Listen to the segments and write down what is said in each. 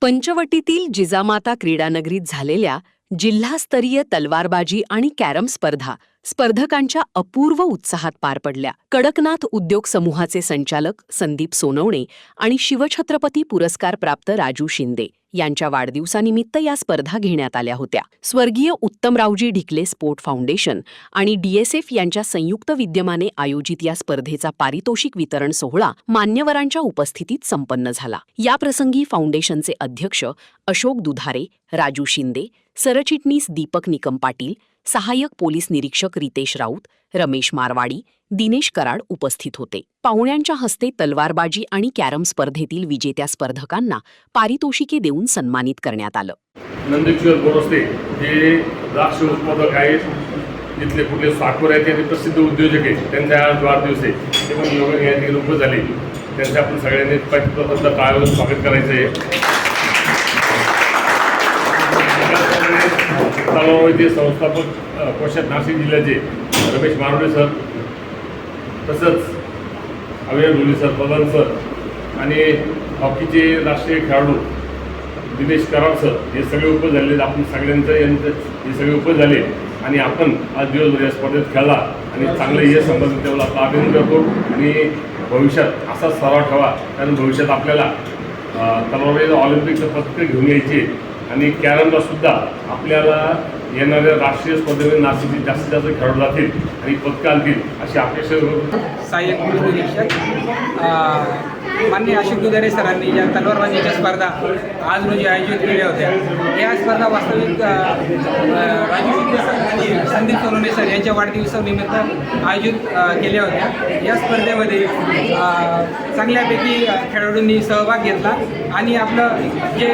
पंचवटीतील जिजामाता क्रीडानगरीत झालेल्या जिल्हास्तरीय तलवारबाजी आणि कॅरम स्पर्धा स्पर्धकांच्या अपूर्व उत्साहात पार पडल्या. कडकनाथ उद्योग समूहाचे संचालक संदीप सोनवणे आणि शिवछत्रपती पुरस्कार प्राप्त राजू शिंदे यांच्या वाढदिवसानिमित्त या स्पर्धा घेण्यात आल्या होत्या. स्वर्गीय उत्तमरावजी ढिकले स्पोर्ट फाउंडेशन आणि DSF यांच्या संयुक्त विद्यमाने आयोजित या स्पर्धेचा पारितोषिक वितरण सोहळा मान्यवरांच्या उपस्थितीत संपन्न झाला. याप्रसंगी फाउंडेशनचे अध्यक्ष अशोक दुधारे, राजू शिंदे, सरचिटणीस दीपक निकम पाटील, सहाय्यक पोलीस निरीक्षक रितेश राऊत, रमेश मारवाडी, दिनेश कराड उपस्थित होते. पाहुण्यांच्या हस्ते तलवारबाजी आणि कॅरम स्पर्धेतील विजेत्या स्पर्धकांना पारितोषिके देऊन सन्मानित करण्यात आलं. नंदेश्वर बोरस्ते हे द्राक्ष उत्पादक आहेत, तिथले कुठले साखर आहेत ते प्रसिद्ध उद्योजक आहेत. त्यांचा आज वाढदिवस आहे, ते पण योगाने या ठिकाणी उपस्थित झाले. त्यांचे आपण सगळ्यांनी प्रथमतः टाळ्यावर स्वागत करायचं आहे. तलावाचे संस्थापक परिषद नाशिक जिल्ह्याचे रमेश मारवाडी सर, तसंच अविनाश ढोले सर, पवन सर आणि हॉकीचे राष्ट्रीय खेळाडू दिनेश कराड सर हे सगळे उपस्थित झालेले. आपण सगळ्यांचं हे सगळे उपस्थित झाले आणि आपण आज दिवसभर या स्पर्धेत खेळला आणि चांगलं यश संबंधित तेवढा आपला अभिनंदन करतो आणि भविष्यात असा सराव ठेवा, कारण भविष्यात आपल्याला तलवारीचं ऑलिम्पिकचं पदक घेऊन यायचे आणि कॅरमला सुद्धा आपल्याला येणाऱ्या राष्ट्रीय स्पर्धेमध्ये नाशिकचे जास्तीत जास्त खेळाडू जातील आणि पदकं आणतील अशी अपेक्षा करतो. सहाय्यक पोलीस निरीक्षक माननीय अशोक दुधारे सरांनी ज्या तलवारबाजीच्या स्पर्धा आज रोजी आयोजित केल्या होत्या, या स्पर्धा वास्तविक राजू शिंदे सर आणि संदीप सोनवणे सर यांच्या वाढदिवसानिमित्त आयोजित केल्या होत्या. या स्पर्धेमध्ये चांगल्यापैकी खेळाडूंनी सहभाग घेतला आणि आपलं जे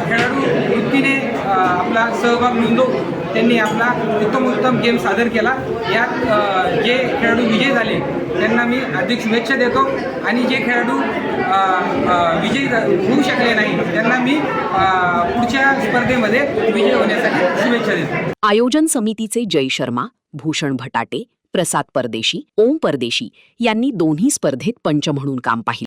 खेळाडू वृत्तीने आपला सहभाग नोंदवून त्यांनी आपला उत्तम गेम सादर केला. यात जे खेळाडू विजयी झाले त्यांना मी हार्दिक शुभेच्छा देतो आणि जे खेळाडू विजयी होऊ शकले नाही त्यांना मी पुढच्या स्पर्धेमध्ये विजयी होण्यासाठी शुभेच्छा देतो. आयोजन समितीचे जय शर्मा, भूषण भटाटे, प्रसाद परदेशी, ओम परदेशी यांनी दोन्ही स्पर्धेत पंच म्हणून काम पाहिले.